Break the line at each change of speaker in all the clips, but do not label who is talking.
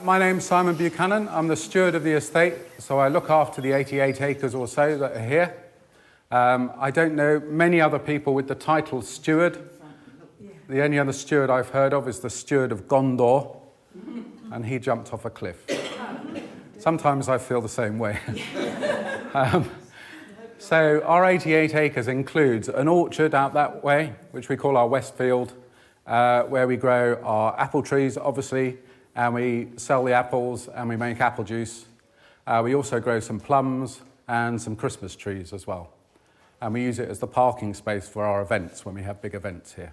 My name's Simon Buchanan. I'm the steward of the estate, so I look after the 88 acres or so that are here. I don't know many other people with the title steward. The only other steward I've heard of is the steward of Gondor, and he jumped off a cliff. Sometimes I feel the same way. So our 88 acres includes an orchard out that way, which we call our West Field, where we grow our apple trees, obviously, and we sell the apples and we make apple juice. We also grow some plums and some Christmas trees as well. And we use it as the parking space for our events when we have big events here.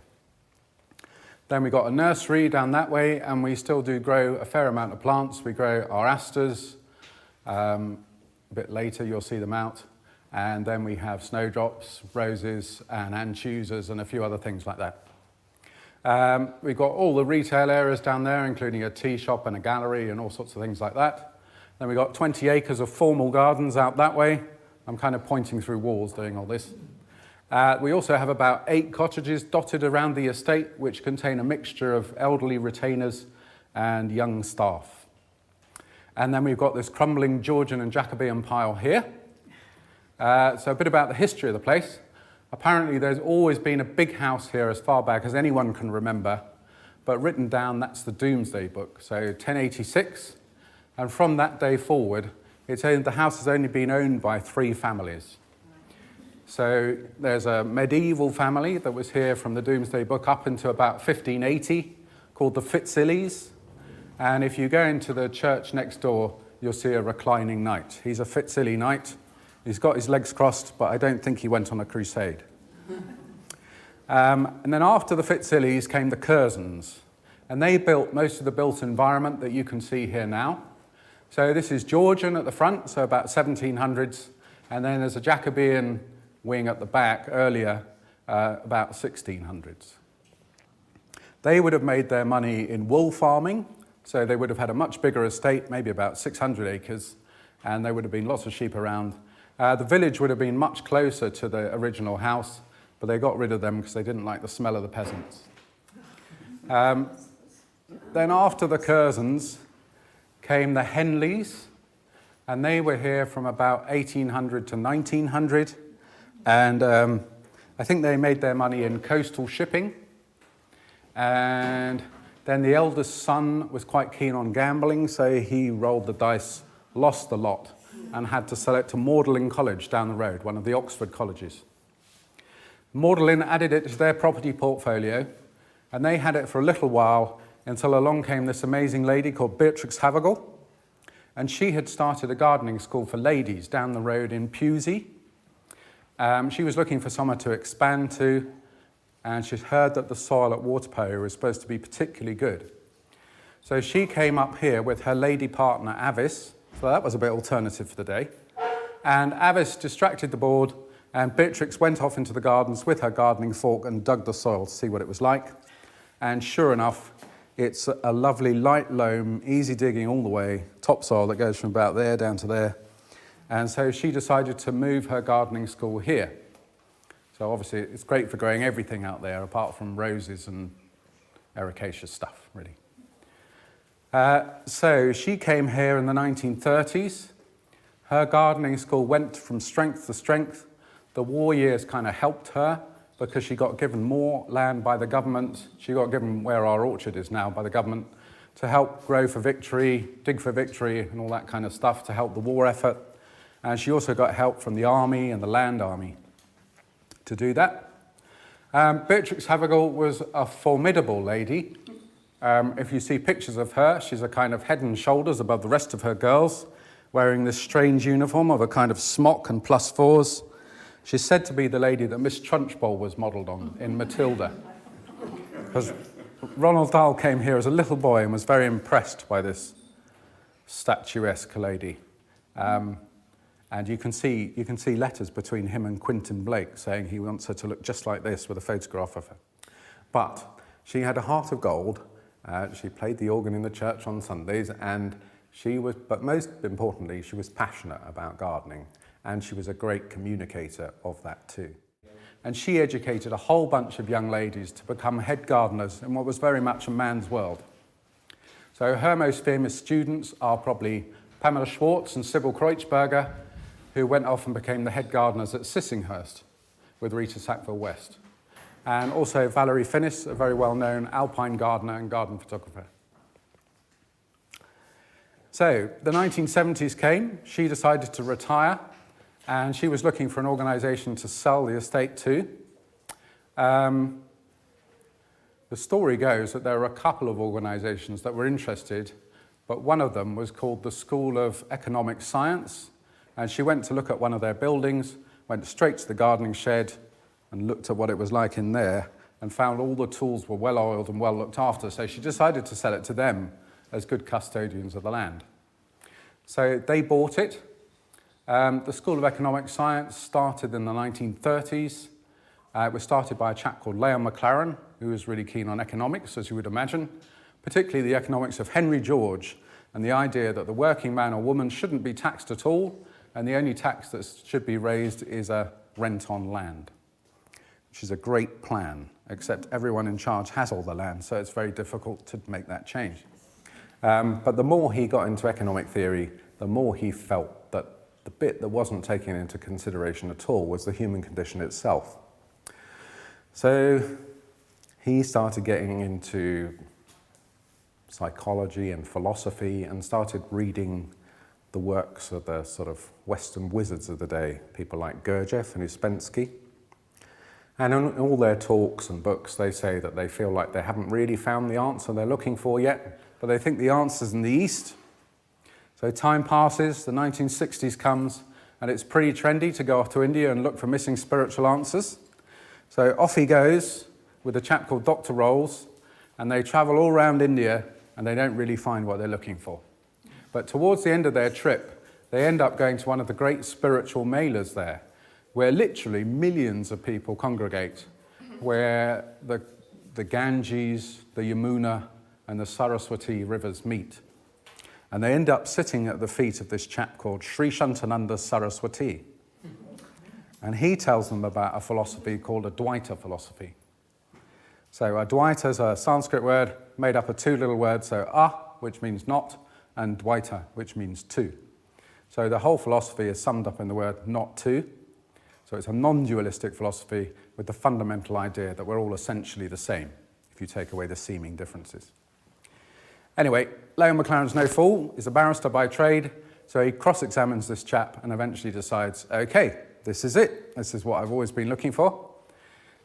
Then we've got a nursery down that way, and we still do grow a fair amount of plants. We grow our asters. A bit later you'll see them out. And then we have snowdrops, roses and anchusas and a few other things like that. We've got all the retail areas down there, including a tea shop and a gallery and all sorts of things like that. Then we've got 20 acres of formal gardens out that way. I'm kind of pointing through walls doing all this. We also have about 8 cottages dotted around the estate, which contain a mixture of elderly retainers and young staff. And then we've got this crumbling Georgian and Jacobean pile here. So a bit about the history of the place. Apparently there's always been a big house here as far back as anyone can remember, but written down, that's the Doomsday Book, so 1086. And from that day forward, the house has only been owned by 3 families. So there's a medieval family that was here from the Doomsday Book up until about 1580, called the Fitzillies. And if you go into the church next door, you'll see a reclining knight. He's a Fitzilly knight. He's got his legs crossed, but I don't think he went on a crusade. And then after the Fitzillies came the Curzons, and they built most of the built environment that you can see here now. So this is Georgian at the front, so about 1700s, and then there's a Jacobean wing at the back earlier, about 1600s. They would have made their money in wool farming, so they would have had a much bigger estate, maybe about 600 acres, and there would have been lots of sheep around. The village would have been much closer to the original house, but they got rid of them because they didn't like the smell of the peasants. Then after the Curzons came the Henleys, and they were here from about 1800 to 1900, and I think they made their money in coastal shipping. And then the eldest son was quite keen on gambling, so he rolled the dice, lost the lot, and had to sell it to Magdalen College down the road, one of the Oxford colleges. Magdalen added it to their property portfolio, and they had it for a little while until along came this amazing lady called Beatrix Havergal, and she had started a gardening school for ladies down the road in Pewsey. She was looking for somewhere to expand to, and she'd heard that the soil at Waterperry was supposed to be particularly good. So she came up here with her lady partner, Avis. So that was a bit alternative for the day. And Avis distracted the board, and Beatrix went off into the gardens with her gardening fork and dug the soil to see what it was like. And sure enough, it's a lovely light loam, easy digging all the way, topsoil that goes from about there down to there. And so she decided to move her gardening school here. So obviously it's great for growing everything out there apart from roses and ericaceous stuff, really. So she came here in the 1930s. Her gardening school went from strength to strength. The war years kind of helped her because she got given more land by the government. She got given where our orchard is now by the government to help grow for victory, dig for victory and all that kind of stuff to help the war effort. And she also got help from the army and the land army to do that. Beatrix Havergal was a formidable lady. If you see pictures of her, she's a kind of head and shoulders above the rest of her girls, wearing this strange uniform of a kind of smock and +4s. She's said to be the lady that Miss Trunchbull was modelled on in Matilda. Because Ronald Dahl came here as a little boy and was very impressed by this statuesque lady. And you can see letters between him and Quentin Blake saying he wants her to look just like this with a photograph of her. But she had a heart of gold. She played the organ in the church on Sundays, and but most importantly, she was passionate about gardening, and she was a great communicator of that too. And she educated a whole bunch of young ladies to become head gardeners in what was very much a man's world. So her most famous students are probably Pamela Schwartz and Sybil Kreutzberger, who went off and became the head gardeners at Sissinghurst with Rita Sackville-West. And also Valerie Finnis, a very well-known alpine gardener and garden photographer. So the 1970s came, she decided to retire, and she was looking for an organisation to sell the estate to. The story goes that there were a couple of organisations that were interested, but one of them was called the School of Economic Science, and she went to look at one of their buildings, went straight to the gardening shed and looked at what it was like in there and found all the tools were well oiled and well looked after, so she decided to sell it to them as good custodians of the land. So they bought it. The School of Economic Science started in the 1930s. It was started by a chap called Leon McLaren, who was really keen on economics, as you would imagine, particularly the economics of Henry George and the idea that the working man or woman shouldn't be taxed at all, and the only tax that should be raised is a rent on land, which is a great plan, except everyone in charge has all the land, so it's very difficult to make that change. But the more he got into economic theory, the more he felt that the bit that wasn't taken into consideration at all was the human condition itself. So he started getting into psychology and philosophy and started reading the works of the sort of Western wizards of the day, people like Gurdjieff and Ouspensky. And in all their talks and books, they say that they feel like they haven't really found the answer they're looking for yet, but they think the answer's in the East. So time passes, the 1960s comes, and it's pretty trendy to go off to India and look for missing spiritual answers. So off he goes with a chap called Dr. Rolls, and they travel all around India, and they don't really find what they're looking for. But towards the end of their trip, they end up going to one of the great spiritual melas there, where literally millions of people congregate, where the Ganges, the Yamuna, and the Saraswati rivers meet. And they end up sitting at the feet of this chap called Sri Shantananda Saraswati. And he tells them about a philosophy called Advaita philosophy. So Advaita is a Sanskrit word made up of two little words, so which means not, and Dvaita, which means two. So the whole philosophy is summed up in the word not two. So it's a non-dualistic philosophy with the fundamental idea that we're all essentially the same, if you take away the seeming differences. Anyway, Leon McLaren's no fool, he's a barrister by trade, so he cross-examines this chap and eventually decides, okay, this is it, this is what I've always been looking for.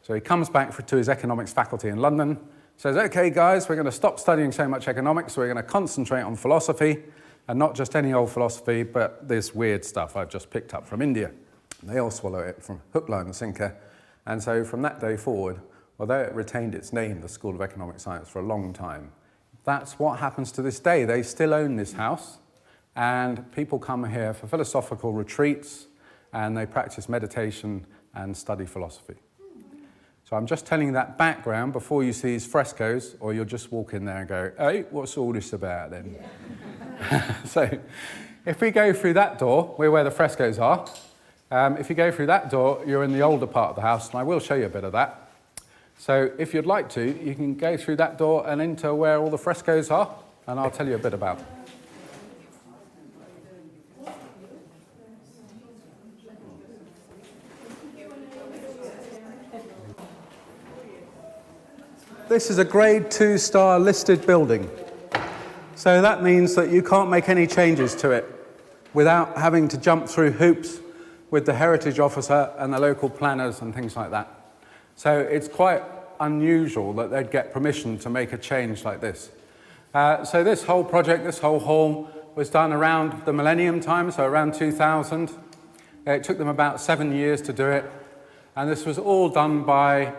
So he comes back to his economics faculty in London, says, okay guys, we're going to stop studying so much economics, we're going to concentrate on philosophy, and not just any old philosophy, but this weird stuff I've just picked up from India. And they all swallow it from hook, line and sinker. And so from that day forward, although it retained its name, the School of Economic Science, for a long time, that's what happens to this day. They still own this house, and people come here for philosophical retreats, and they practice meditation and study philosophy. So I'm just telling you that background before you see these frescoes, or you'll just walk in there and go, hey, what's all this about then? Yeah. So if we go through that door, we're where the frescoes are. If you go through that door, you're in the older part of the house, and I will show you a bit of that. So if you'd like to, you can go through that door and into where all the frescoes are, and I'll tell you a bit about it. This is a grade 2-star listed building. So that means that you can't make any changes to it without having to jump through hoops with the heritage officer and the local planners and things like that. So it's quite unusual that they'd get permission to make a change like this. So this whole project, this whole hall, was done around the millennium time, so around 2000. It took them about 7 years to do it. And this was all done by,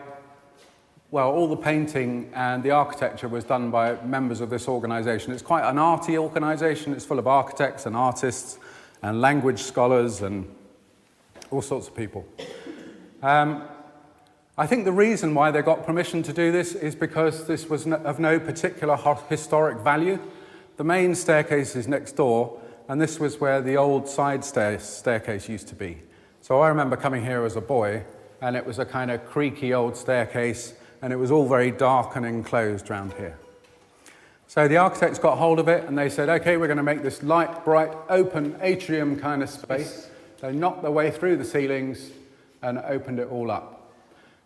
well, all the painting and the architecture was done by members of this organisation. It's quite an arty organisation. It's full of architects and artists and language scholars and all sorts of people. I think the reason why they got permission to do this is because this was of no particular historic value. The main staircase is next door, and this was where the old side staircase used to be. So I remember coming here as a boy, and it was a kind of creaky old staircase, and it was all very dark and enclosed round here. So the architects got hold of it and they said, okay, we're going to make this light, bright, open atrium kind of space. They knocked their way through the ceilings and opened it all up.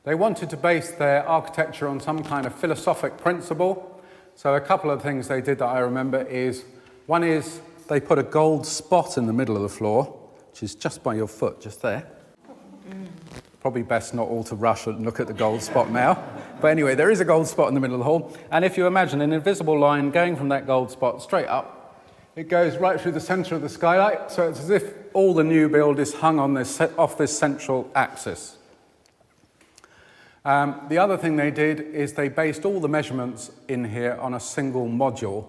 They wanted to base their architecture on some kind of philosophic principle. So a couple of things they did that I remember is, one is they put a gold spot in the middle of the floor, which is just by your foot, just there. Probably best not all to rush and look at the gold spot now. But anyway, there is a gold spot in the middle of the hall. And if you imagine an invisible line going from that gold spot straight up, it goes right through the center of the skylight. So it's as if all the new build is hung on this, off this central axis. The other thing they did is they based all the measurements in here on a single module.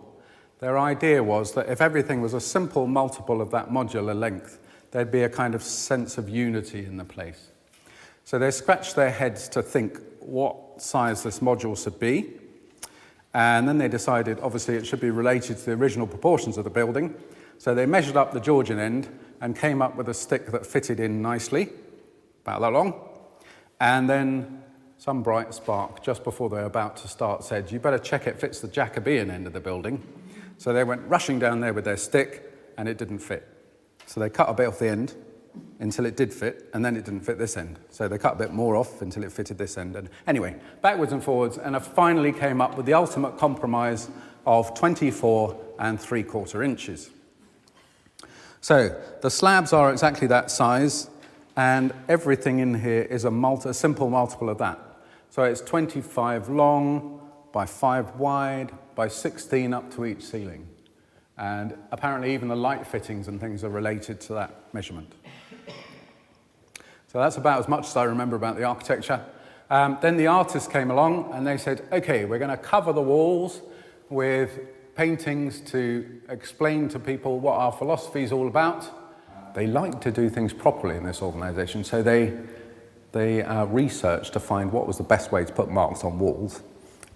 Their idea was that if everything was a simple multiple of that modular length, there'd be a kind of sense of unity in the place. So they scratched their heads to think what size this module should be. And then they decided, obviously, it should be related to the original proportions of the building. So they measured up the Georgian end and came up with a stick that fitted in nicely, about that long. And then some bright spark, just before they were about to start, said, you better check it fits the Jacobean end of the building. So they went rushing down there with their stick, and it didn't fit. So they cut a bit off the end until it did fit, and then it didn't fit this end. So they cut a bit more off until it fitted this end. And anyway, backwards and forwards, and I finally came up with the ultimate compromise of 24 3/4 inches. So the slabs are exactly that size, and everything in here is a simple multiple of that. So it's 25 long by 5 wide by 16 up to each ceiling. And apparently even the light fittings and things are related to that measurement. So that's about as much as I remember about the architecture. Then the artists came along and they said, okay, we're going to cover the walls with paintings to explain to people what our philosophy is all about. They like to do things properly in this organisation, so they researched to find what was the best way to put marks on walls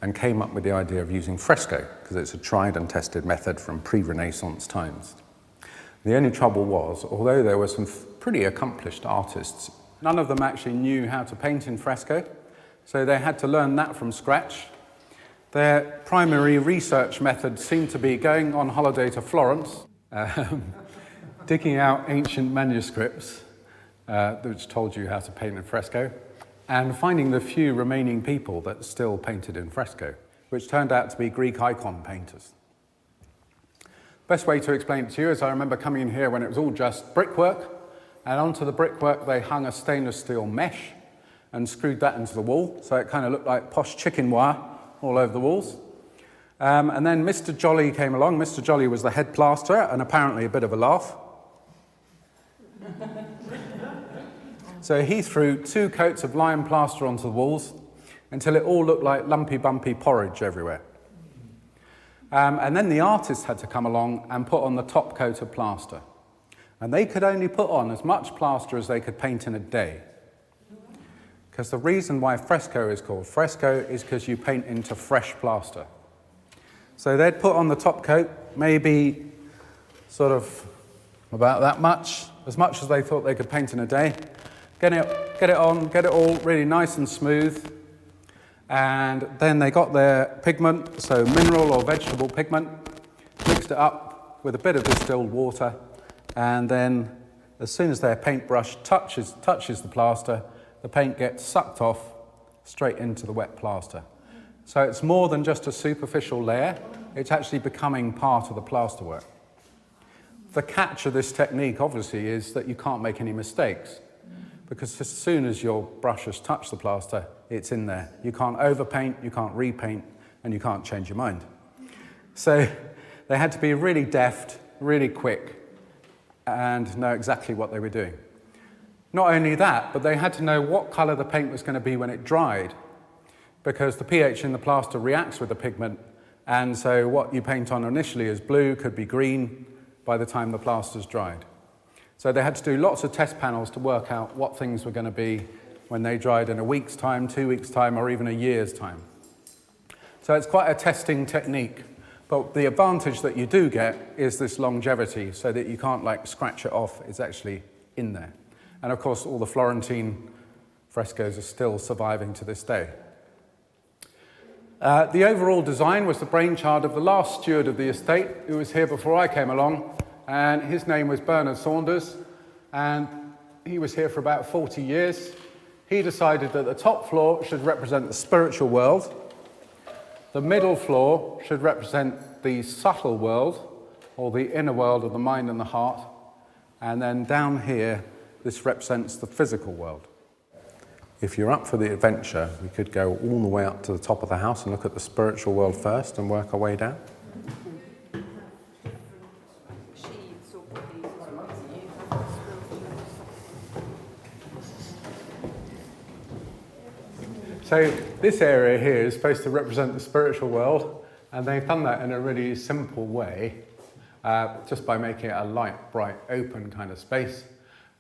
and came up with the idea of using fresco, because it's a tried and tested method from pre-Renaissance times. The only trouble was, although there were some pretty accomplished artists, none of them actually knew how to paint in fresco, so they had to learn that from scratch. Their primary research method seemed to be going on holiday to Florence, digging out ancient manuscripts which told you how to paint in fresco, and finding the few remaining people that still painted in fresco, which turned out to be Greek icon painters. Best way to explain it to you is I remember coming in here when it was all just brickwork, and onto the brickwork they hung a stainless steel mesh and screwed that into the wall, so it kind of looked like posh chicken wire all over the walls. And then Mr. Jolly came along. Mr. Jolly was the head plasterer, and apparently a bit of a laugh. So he threw 2 coats of lime plaster onto the walls until it all looked like lumpy, bumpy porridge everywhere. And then the artists had to come along and put on the top coat of plaster. And they could only put on as much plaster as they could paint in a day. Because the reason why fresco is called fresco is because you paint into fresh plaster. So they'd put on the top coat, maybe sort of about that much, as much as they thought they could paint in a day. Get it on, get it all really nice and smooth. And then they got their pigment, so mineral or vegetable pigment, mixed it up with a bit of distilled water, and then as soon as their paintbrush touches the plaster, the paint gets sucked off straight into the wet plaster. So it's more than just a superficial layer, it's actually becoming part of the plasterwork. The catch of this technique, obviously, is that you can't make any mistakes, because as soon as your brush has touched the plaster, it's in there. You can't overpaint, you can't repaint, and you can't change your mind. So they had to be really deft, really quick, and know exactly what they were doing. Not only that, but they had to know what colour the paint was going to be when it dried, because the pH in the plaster reacts with the pigment, and so what you paint on initially as blue could be green by the time the plaster's dried. So they had to do lots of test panels to work out what things were going to be when they dried in a week's time, 2 weeks' time, or even a year's time. So it's quite a testing technique. But the advantage that you do get is this longevity, so that you can't like scratch it off, it's actually in there. And of course, all the Florentine frescoes are still surviving to this day. The overall design was the brainchild of the last steward of the estate, who was here before I came along, and his name was Bernard Saunders, and he was here for about 40 years. He decided that the top floor should represent the spiritual world, the middle floor should represent the subtle world, or the inner world of the mind and the heart, and then down here, this represents the physical world. If you're up for the adventure, we could go all the way up to the top of the house and look at the spiritual world first and work our way down. So this area here is supposed to represent the spiritual world, and they've done that in a really simple way, just by making it a light, bright, open kind of space.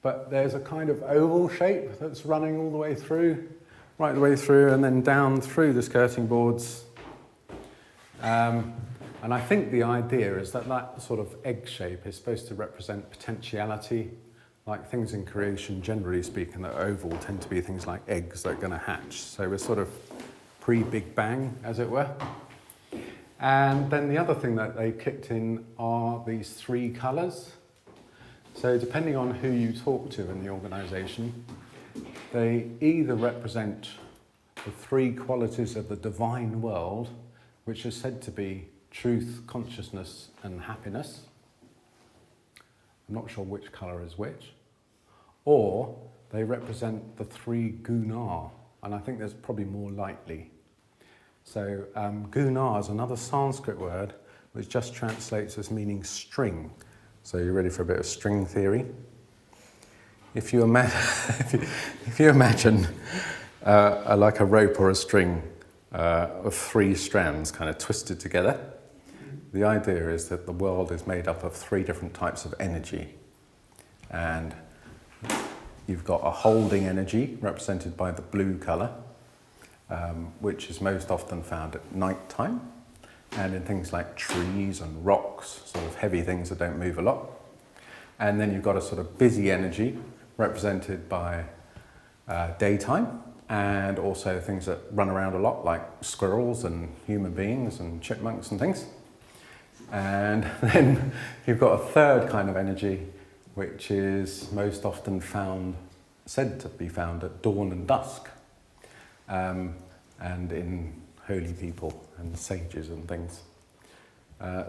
But there's a kind of oval shape that's running all the way through, right the way through, and then down through the skirting boards. And I think the idea is that that sort of egg shape is supposed to represent potentiality, like things in creation, generally speaking, that oval tend to be things like eggs that are going to hatch. So we're sort of pre-Big Bang, as it were. And then the other thing that they kicked in are these three colours. So depending on who you talk to in the organisation, they either represent the three qualities of the divine world, which is said to be truth, consciousness and happiness. I'm not sure which colour is which. Or they represent the three gunar, and I think there's probably more likely. So gunar is another Sanskrit word which just translates as meaning string. So you're ready for a bit of string theory? If you imagine like a rope or a string of three strands kind of twisted together, the idea is that the world is made up of three different types of energy. And you've got a holding energy represented by the blue colour, which is most often found at night time. And in things like trees and rocks, sort of heavy things that don't move a lot. And then you've got a sort of busy energy represented by daytime, and also things that run around a lot, like squirrels and human beings and chipmunks and things. And then you've got a third kind of energy, which is most often said to be found at dawn and dusk, and in holy people and sages and things.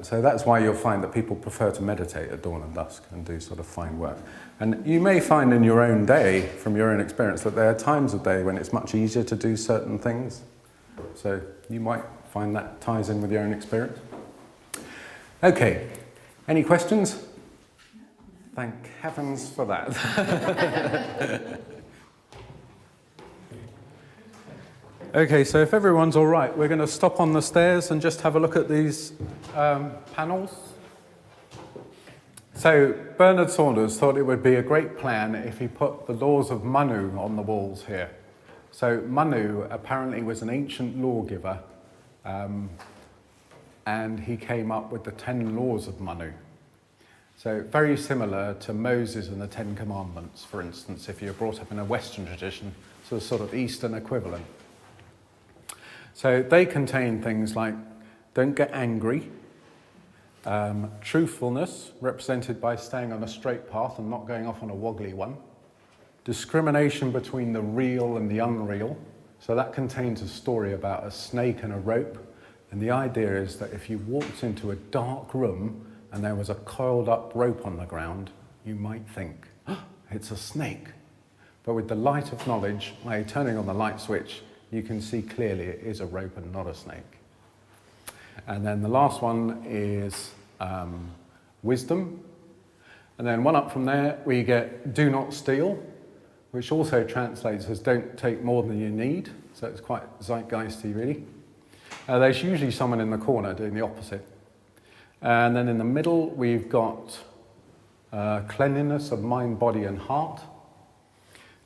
So that's why you'll find that people prefer to meditate at dawn and dusk and do sort of fine work. And you may find in your own day, from your own experience, that there are times of day when it's much easier to do certain things. So you might find that ties in with your own experience. Okay, any questions? Thank heavens for that. Okay, so if everyone's all right, we're going to stop on the stairs and just have a look at these panels. So Bernard Saunders thought it would be a great plan if he put the laws of Manu on the walls here. So Manu apparently was an ancient lawgiver, and he came up with the 10 laws of Manu. So very similar to Moses and the 10 Commandments, for instance, if you're brought up in a Western tradition, so a sort of Eastern equivalent. So they contain things like don't get angry, truthfulness, represented by staying on a straight path and not going off on a wobbly one, discrimination between the real and the unreal. So that contains a story about a snake and a rope, and the idea is that if you walked into a dark room and there was a coiled up rope on the ground, you might think, oh, it's a snake. But with the light of knowledge, by turning on the light switch, you can see clearly it is a rope and not a snake. And then the last one is wisdom. And then one up from there, we get do not steal, which also translates as don't take more than you need. So it's quite zeitgeisty, really. There's usually someone in the corner doing the opposite. And then in the middle, we've got cleanliness of mind, body, and heart.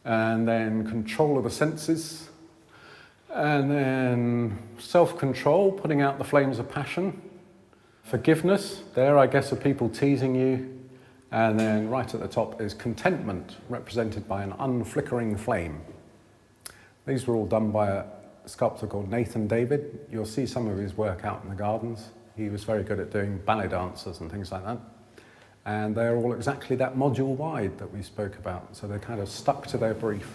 And then control of the senses. And then self-control, putting out the flames of passion. Forgiveness, there I guess are people teasing you. And then right at the top is contentment, represented by an unflickering flame. These were all done by sculptor called Nathan David. You'll see some of his work out in the gardens. He was very good at doing ballet dancers and things like that. And they're all exactly that module wide that we spoke about. So they're kind of stuck to their brief.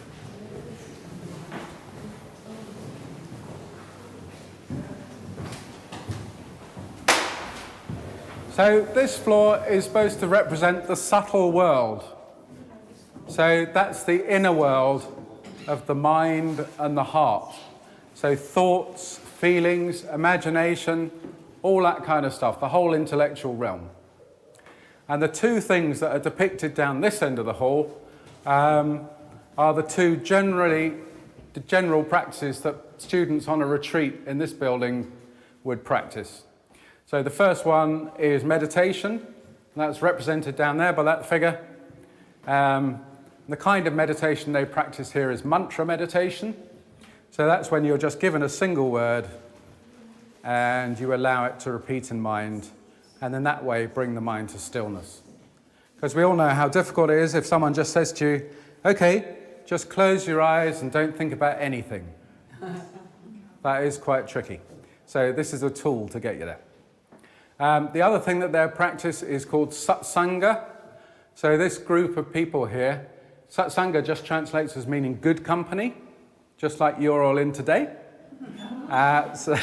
So this floor is supposed to represent the subtle world. So that's the inner world of the mind and the heart. So thoughts, feelings, imagination, all that kind of stuff, the whole intellectual realm. And the two things that are depicted down this end of the hall are the two general practices that students on a retreat in this building would practice. So the first one is meditation, and that's represented down there by that figure. The kind of meditation they practice here is mantra meditation. So that's when you're just given a single word and you allow it to repeat in mind, and in that way bring the mind to stillness. Because we all know how difficult it is if someone just says to you, okay, just close your eyes and don't think about anything. That is quite tricky. So this is a tool to get you there. The other thing that they practice is called satsanga. So this group of people here, satsanga just translates as meaning good company, just like you're all in today. So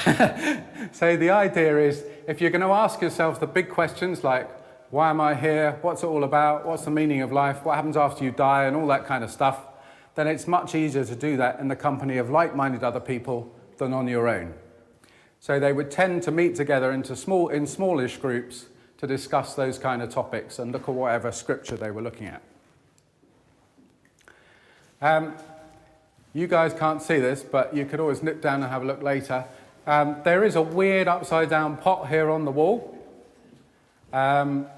the idea is, if you're going to ask yourself the big questions like, why am I here? What's it all about? What's the meaning of life? What happens after you die? And all that kind of stuff, then it's much easier to do that in the company of like-minded other people than on your own. So they would tend to meet together in smallish groups to discuss those kind of topics and look at whatever scripture they were looking at. You guys can't see this, but you could always nip down and have a look later. There is a weird upside-down pot here on the wall. And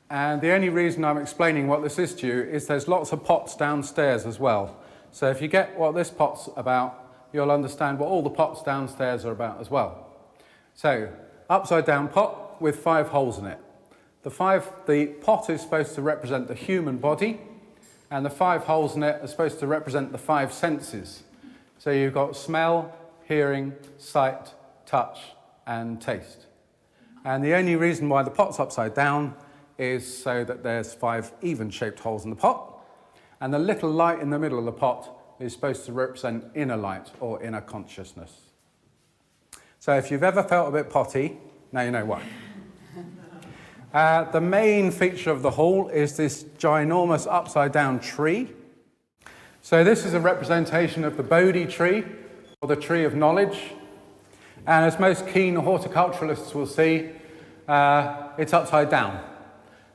the only reason I'm explaining what this is to you is there's lots of pots downstairs as well. So if you get what this pot's about, you'll understand what all the pots downstairs are about as well. So, upside-down pot with 5 holes in it. The pot is supposed to represent the human body, and the 5 holes in it are supposed to represent the 5 senses. So you've got smell, hearing, sight, touch, and taste. And the only reason why the pot's upside down is so that there's 5 even-shaped holes in the pot, and the little light in the middle of the pot is supposed to represent inner light or inner consciousness. So if you've ever felt a bit potty, now you know why. The main feature of the hall is this ginormous upside-down tree. So this is a representation of the Bodhi tree, or the tree of knowledge. And as most keen horticulturalists will see, it's upside down.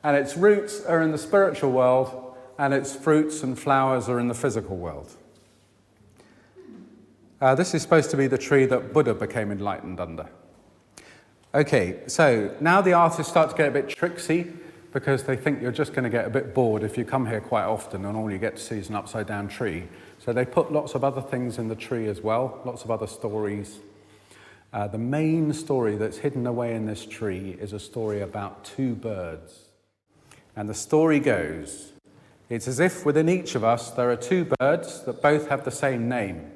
And its roots are in the spiritual world, and its fruits and flowers are in the physical world. This is supposed to be the tree that Buddha became enlightened under. Okay, so now the artists start to get a bit tricksy because they think you're just going to get a bit bored if you come here quite often and all you get to see is an upside-down tree. So they put lots of other things in the tree as well, lots of other stories. The main story that's hidden away in this tree is a story about 2 birds. And the story goes, it's as if within each of us there are 2 birds that both have the same name.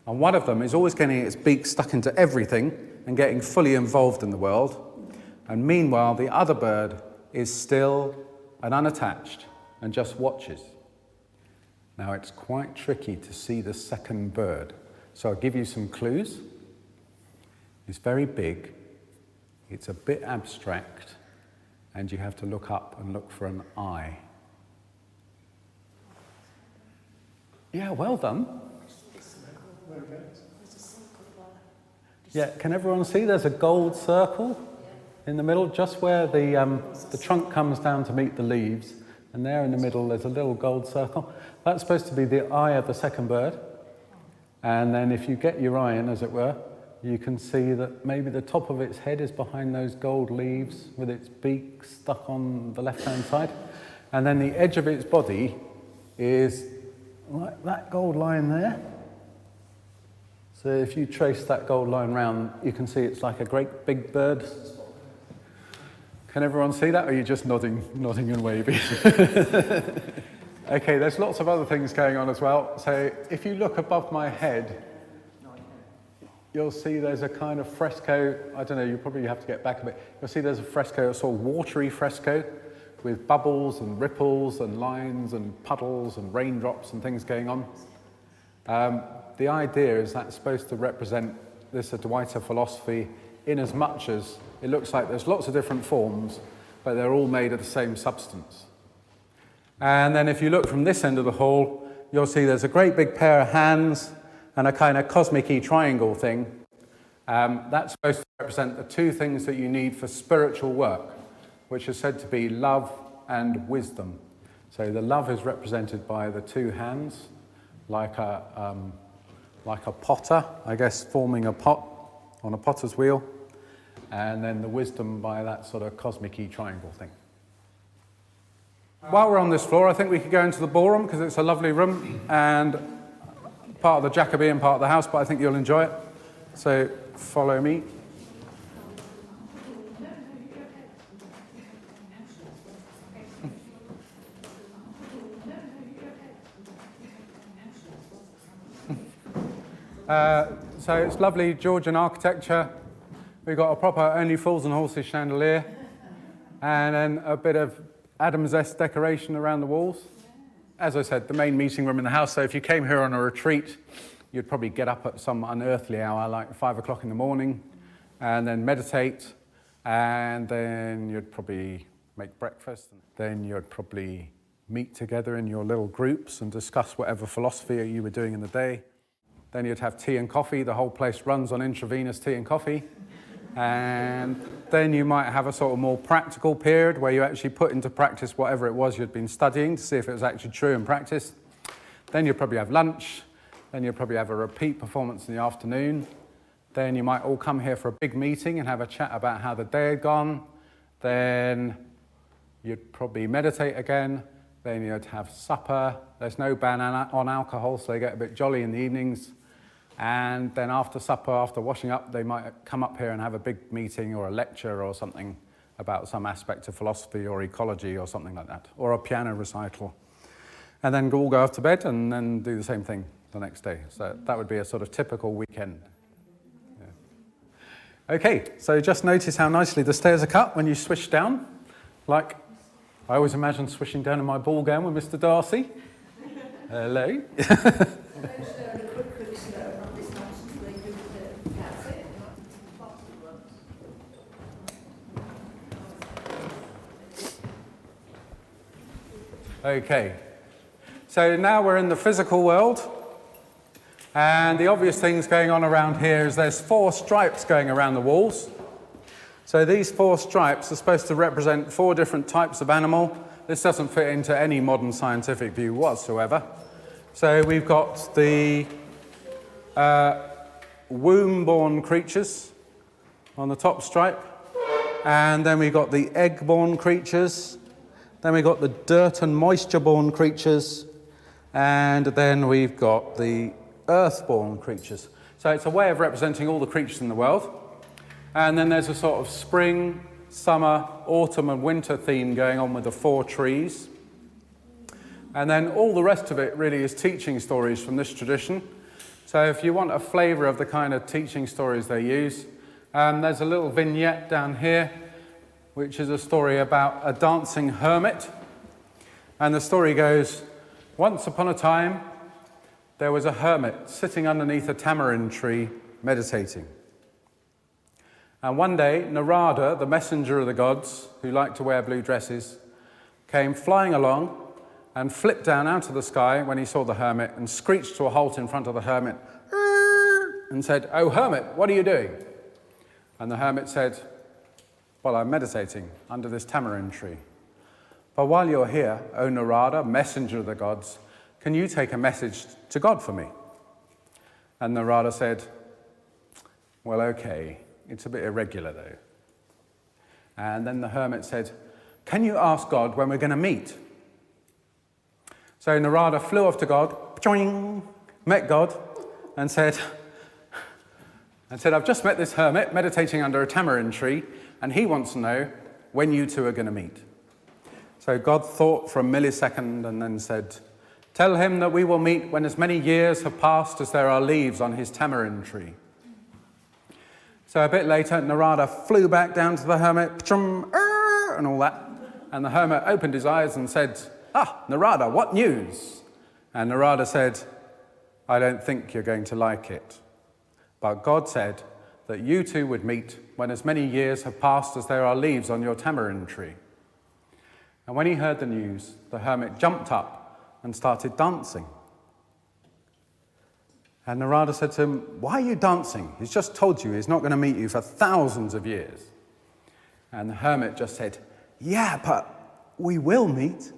And one of them is always getting its beak stuck into everything and getting fully involved in the world. And meanwhile, the other bird is still and unattached and just watches. Now, it's quite tricky to see the second bird. So I'll give you some clues. It's very big. It's a bit abstract. And you have to look up and look for an eye. Yeah, well done. Yeah, can everyone see there's a gold circle in the middle, just where the trunk comes down to meet the leaves, and there in the middle there's a little gold circle. That's supposed to be the eye of the second bird. And then if you get your eye in, as it were, you can see that maybe the top of its head is behind those gold leaves with its beak stuck on the left-hand side. And then the edge of its body is like that gold line there. So if you trace that gold line round, you can see it's like a great big bird. Can everyone see that, or are you just nodding and waving? Okay, there's lots of other things going on as well. So if you look above my head, you'll see there's a kind of fresco. I don't know, you probably have to get back a bit. You'll see there's a fresco, a sort of watery fresco with bubbles and ripples and lines and puddles and raindrops and things going on. The idea is that's supposed to represent this Advaita philosophy in as much as it looks like there's lots of different forms, but they're all made of the same substance. And then if you look from this end of the hall, you'll see there's a great big pair of hands and a kind of cosmic-y triangle thing. That's supposed to represent the two things that you need for spiritual work, which is said to be love and wisdom. So the love is represented by the two hands, like a potter, I guess, forming a pot on a potter's wheel, and then the wisdom by that sort of cosmic-y triangle thing. While we're on this floor, I think we could go into the ballroom because it's a lovely room and part of the Jacobean part of the house, but I think you'll enjoy it. So follow me. So it's lovely Georgian architecture. We've got a proper Only Fools and Horses chandelier and then a bit of Adams-esque decoration around the walls. As I said, the main meeting room in the house, so if you came here on a retreat, you'd probably get up at some unearthly hour, like 5 o'clock in the morning, and then meditate, and then you'd probably make breakfast, and then you'd probably meet together in your little groups and discuss whatever philosophy you were doing in the day. Then you'd have tea and coffee. The whole place runs on intravenous tea and coffee. And then you might have a sort of more practical period where you actually put into practice whatever it was you'd been studying to see if it was actually true in practice. Then you'd probably have lunch. Then you'd probably have a repeat performance in the afternoon. Then you might all come here for a big meeting and have a chat about how the day had gone. Then you'd probably meditate again. Then you'd have supper. There's no ban on alcohol, so they get a bit jolly in the evenings. And then after supper, after washing up, they might come up here and have a big meeting or a lecture or something about some aspect of philosophy or ecology or something like that, or a piano recital. And then all go off to bed and then do the same thing the next day. So that would be a sort of typical weekend. Yeah. Okay, so just notice how nicely the stairs are cut when you swish down. Like, I always imagine swishing down in my ball gown with Mr. Darcy. Hello. Okay, so now we're in the physical world, and the obvious things going on around here is there's 4 stripes going around the walls. So these 4 stripes are supposed to represent 4 different types of animal. This doesn't fit into any modern scientific view whatsoever. So we've got the womb-born creatures on the top stripe, and then we've got the egg-born creatures. Then we've got the dirt and moisture-born creatures, and then we've got the earth-born creatures. So it's a way of representing all the creatures in the world. And then there's a sort of spring, summer, autumn and winter theme going on with the 4 trees. And then all the rest of it really is teaching stories from this tradition. So if you want a flavour of the kind of teaching stories they use, there's a little vignette down here which is a story about a dancing hermit. And the story goes, once upon a time, there was a hermit sitting underneath a tamarind tree meditating. And one day, Narada, the messenger of the gods, who liked to wear blue dresses, came flying along and flipped down out of the sky when he saw the hermit and screeched to a halt in front of the hermit and said, "Oh, hermit, what are you doing?" And the hermit said, "Well, I'm meditating under this tamarind tree. But while you're here, O Narada, messenger of the gods, can you take a message to God for me?" And Narada said, "Well, okay, it's a bit irregular though." And then the hermit said, "Can you ask God when we're going to meet?" So Narada flew off to God, met God, and said, "I've just met this hermit meditating under a tamarind tree, and he wants to know when you two are going to meet." So God thought for a millisecond and then said, "Tell him that we will meet when as many years have passed as there are leaves on his tamarind tree." So a bit later, Narada flew back down to the hermit, and all that. And the hermit opened his eyes and said, Narada, what news? And Narada said, I don't think you're going to like it. But God said that you two would meet when as many years have passed as there are leaves on your tamarind tree. And when he heard the news, the hermit jumped up and started dancing. And Narada said to him, why are you dancing? He's just told you he's not going to meet you for thousands of years. And the hermit just said, yeah, but we will meet.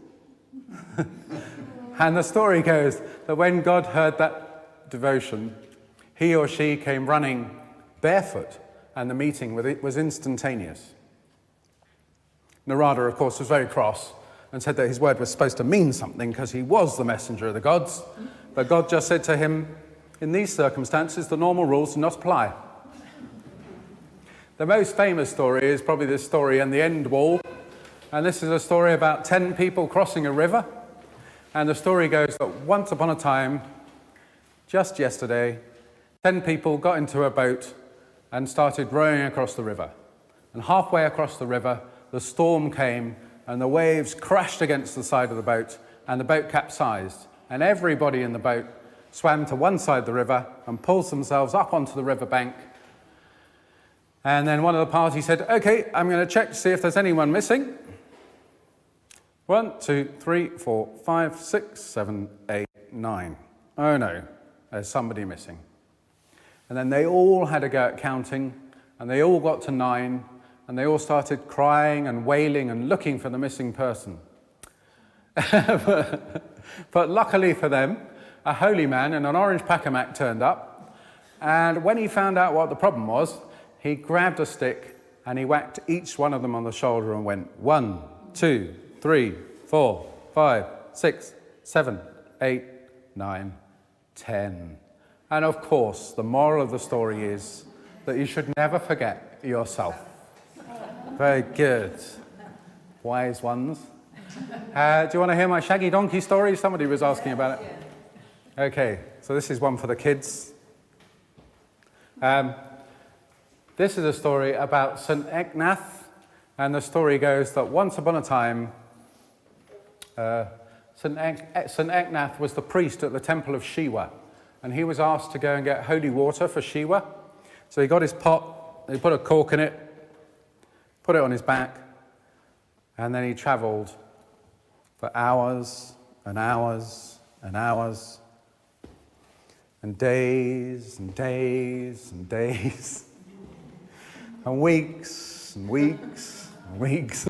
And the story goes that when God heard that devotion, he or she came running barefoot, and the meeting was instantaneous. Narada, of course, was very cross and said that his word was supposed to mean something because he was the messenger of the gods. But God just said to him, in these circumstances, the normal rules do not apply. The most famous story is probably this story in the end wall. And this is a story about 10 people crossing a river. And the story goes that once upon a time, just yesterday, 10 people got into a boat and started rowing across the river. And halfway across the river, the storm came and the waves crashed against the side of the boat and the boat capsized. And everybody in the boat swam to one side of the river and pulled themselves up onto the riverbank. And then one of the party said, okay, I'm going to check to see if there's anyone missing. 1, 2, 3, 4, 5, 6, 7, 8, 9. Oh no, there's somebody missing. And then they all had a go at counting, and they all got to 9, and they all started crying and wailing and looking for the missing person. But luckily for them, a holy man in an orange pacamac turned up, and when he found out what the problem was, he grabbed a stick and he whacked each one of them on the shoulder and went 1, 2, 3, 4, 5, 6, 7, 8, 9, 10. And of course, the moral of the story is that you should never forget yourself. Very good. Wise ones. Do you want to hear my shaggy donkey story? Somebody was asking about it. Okay, so this is one for the kids. This is a story about St. Ecnath, and the story goes that once upon a time, St. Ecnath was the priest at the temple of Shiva, and he was asked to go and get holy water for Shiva. So he got his pot, he put a cork in it, put it on his back, and then he travelled for hours and hours and hours, and days and days and days, and weeks and weeks and weeks,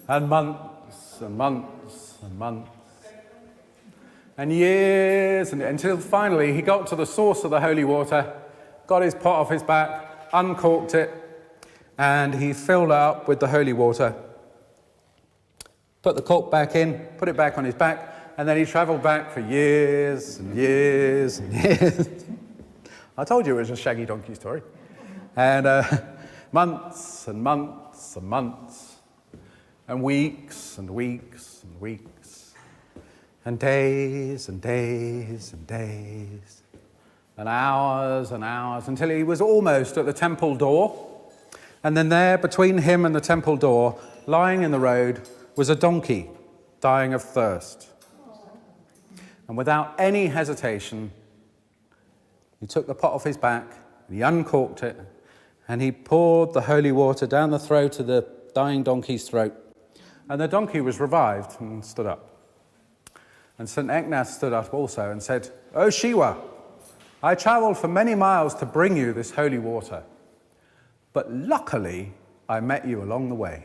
and months and months and months, and years, and until finally he got to the source of the holy water, got his pot off his back, uncorked it, and he filled it up with the holy water, put the cork back in, put it back on his back, and then he travelled back for years and years and years. I told you it was a shaggy donkey story. And months and months and months, and weeks and weeks and weeks, and days and days and days, and hours, until he was almost at the temple door. And then there, between him and the temple door, lying in the road, was a donkey dying of thirst. And without any hesitation, he took the pot off his back, and he uncorked it, and he poured the holy water down the throat of the dying donkey's throat. And the donkey was revived and stood up. And St. Ecnath stood up also and said, "O Shiva, I travelled for many miles to bring you this holy water, but luckily I met you along the way."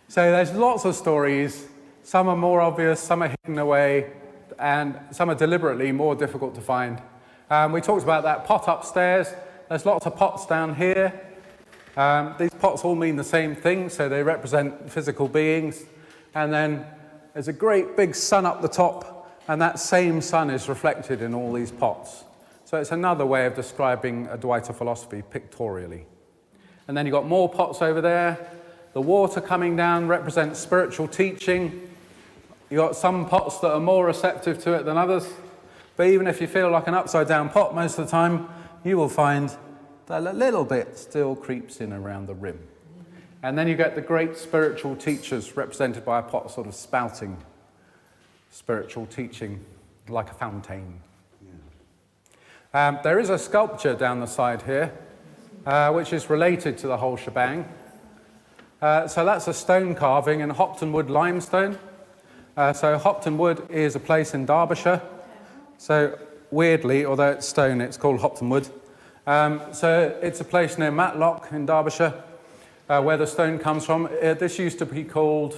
So there's lots of stories. Some are more obvious, some are hidden away, and some are deliberately more difficult to find. We talked about that pot upstairs. There's lots of pots down here. These pots all mean the same thing, so they represent physical beings. And then there's a great big sun up the top, and that same sun is reflected in all these pots. So it's another way of describing Advaita philosophy pictorially. And then you've got more pots over there. The water coming down represents spiritual teaching. You've got some pots that are more receptive to it than others. But even if you feel like an upside down pot most of the time, you will find that a little bit still creeps in around the rim. And then you get the great spiritual teachers represented by a pot sort of spouting spiritual teaching like a fountain. There is a sculpture down the side here, which is related to the whole shebang. So that's a stone carving in Hopton Wood limestone. So Hopton Wood is a place in Derbyshire. So weirdly, although it's stone, it's called Hopton Wood. So it's a place near Matlock in Derbyshire, where the stone comes from. This used to be called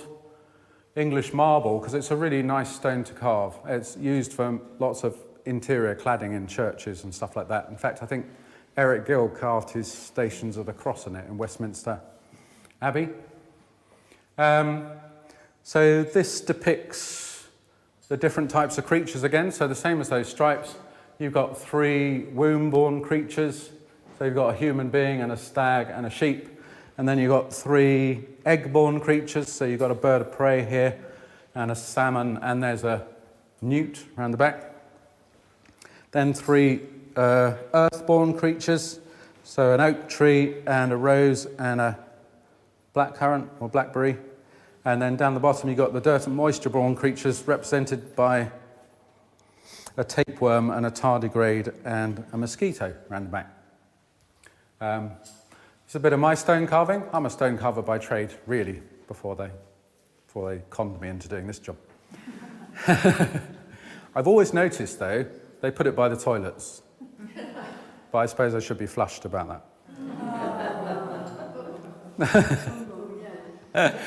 English marble because it's a really nice stone to carve. It's used for lots of interior cladding in churches and stuff like that. In fact, I think Eric Gill carved his Stations of the Cross in it in Westminster Abbey. So this depicts the different types of creatures again. So the same as those stripes, you've got 3 womb-born creatures. So you've got a human being and a stag and a sheep. And then you've got 3 egg-born creatures. So you've got a bird of prey here and a salmon, and there's a newt around the back. Then 3 earth-born creatures. So an oak tree and a rose and a blackcurrant or blackberry. And then down the bottom you've got the dirt and moisture-born creatures represented by a tapeworm and a tardigrade and a mosquito around the back. It's a bit of my stone carving. I'm a stone carver by trade, really, before they conned me into doing this job. I've always noticed, though, they put it by the toilets. But I suppose I should be flushed about that.